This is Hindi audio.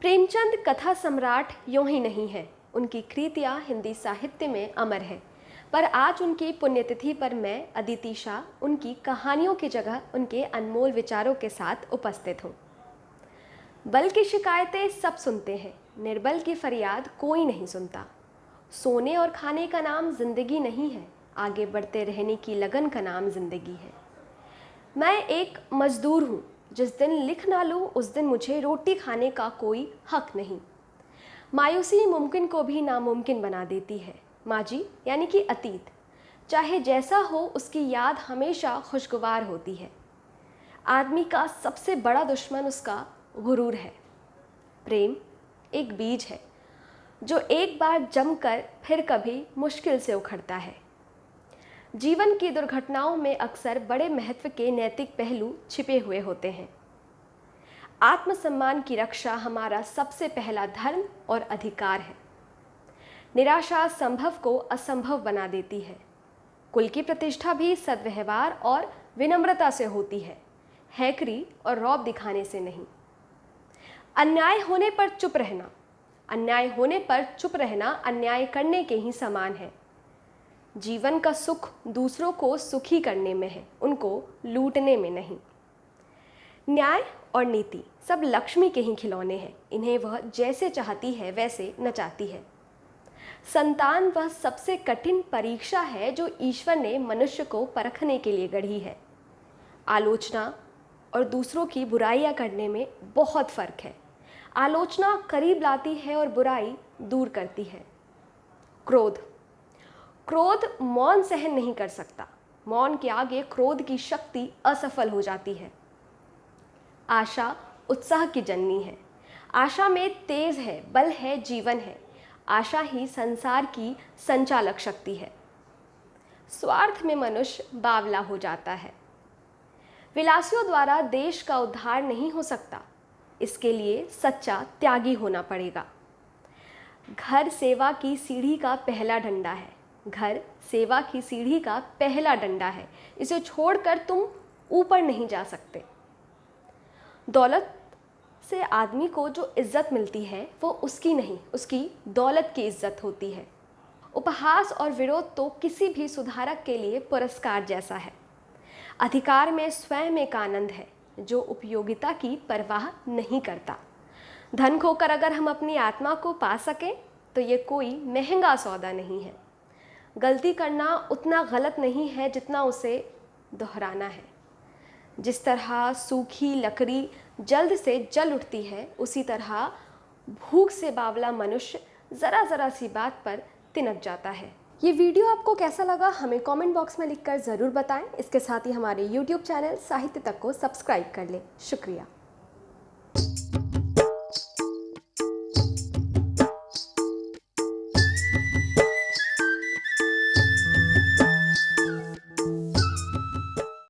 प्रेमचंद कथा सम्राट यूं ही नहीं है, उनकी कृतियाँ हिंदी साहित्य में अमर है। पर आज उनकी पुण्यतिथि पर मैं अदिति शाह उनकी कहानियों की जगह उनके अनमोल विचारों के साथ उपस्थित हूँ। बल की शिकायतें सब सुनते हैं, निर्बल की फरियाद कोई नहीं सुनता। सोने और खाने का नाम जिंदगी नहीं है, आगे बढ़ते रहने की लगन का नाम जिंदगी है। मैं एक मजदूर हूँ, जिस दिन लिख ना लूँ उस दिन मुझे रोटी खाने का कोई हक नहीं। मायूसी मुमकिन को भी नामुमकिन बना देती है। माजी यानी कि अतीत, चाहे जैसा हो उसकी याद हमेशा खुशगवार होती है। आदमी का सबसे बड़ा दुश्मन उसका गुरूर है। प्रेम एक बीज है जो एक बार जमकर फिर कभी मुश्किल से उखड़ता है। जीवन की दुर्घटनाओं में अक्सर बड़े महत्व के नैतिक पहलू छिपे हुए होते हैं। आत्मसम्मान की रक्षा हमारा सबसे पहला धर्म और अधिकार है। निराशा संभव को असंभव बना देती है। कुल की प्रतिष्ठा भी सद्व्यवहार और विनम्रता से होती है, हैकरी और रौब दिखाने से नहीं। अन्याय होने पर चुप रहना, अन्याय होने पर चुप रहना अन्याय करने के ही समान है। जीवन का सुख दूसरों को सुखी करने में है, उनको लूटने में नहीं। न्याय और नीति सब लक्ष्मी के ही खिलौने हैं, इन्हें वह जैसे चाहती है वैसे नचाती है। संतान वह सबसे कठिन परीक्षा है जो ईश्वर ने मनुष्य को परखने के लिए गढ़ी है। आलोचना और दूसरों की बुराइयां करने में बहुत फर्क है। आलोचना करीब लाती है और बुराई दूर करती है। क्रोध, क्रोध मौन सहन नहीं कर सकता। मौन के आगे क्रोध की शक्ति असफल हो जाती है। आशा उत्साह की जननी है। आशा में तेज है, बल है, जीवन है। आशा ही संसार की संचालक शक्ति है। स्वार्थ में मनुष्य बावला हो जाता है। विलासियों द्वारा देश का उद्धार नहीं हो सकता, इसके लिए सच्चा त्यागी होना पड़ेगा। घर सेवा की सीढ़ी का पहला डंडा है। घर सेवा की सीढ़ी का पहला डंडा है, इसे छोड़कर तुम ऊपर नहीं जा सकते। दौलत से आदमी को जो इज्जत मिलती है वो उसकी नहीं, उसकी दौलत की इज्जत होती है। उपहास और विरोध तो किसी भी सुधारक के लिए पुरस्कार जैसा है। अधिकार में स्वयं एक आनंद है जो उपयोगिता की परवाह नहीं करता। धन खोकर अगर हम अपनी आत्मा को पा सकें तो ये कोई महंगा सौदा नहीं है। गलती करना उतना गलत नहीं है जितना उसे दोहराना है। जिस तरह सूखी लकड़ी जल्द से जल उठती है, उसी तरह भूख से बावला मनुष्य ज़रा ज़रा सी बात पर तिनक जाता है। ये वीडियो आपको कैसा लगा हमें कमेंट बॉक्स में लिखकर ज़रूर बताएं। इसके साथ ही हमारे YouTube चैनल साहित्य तक को सब्सक्राइब कर लें। शुक्रिया।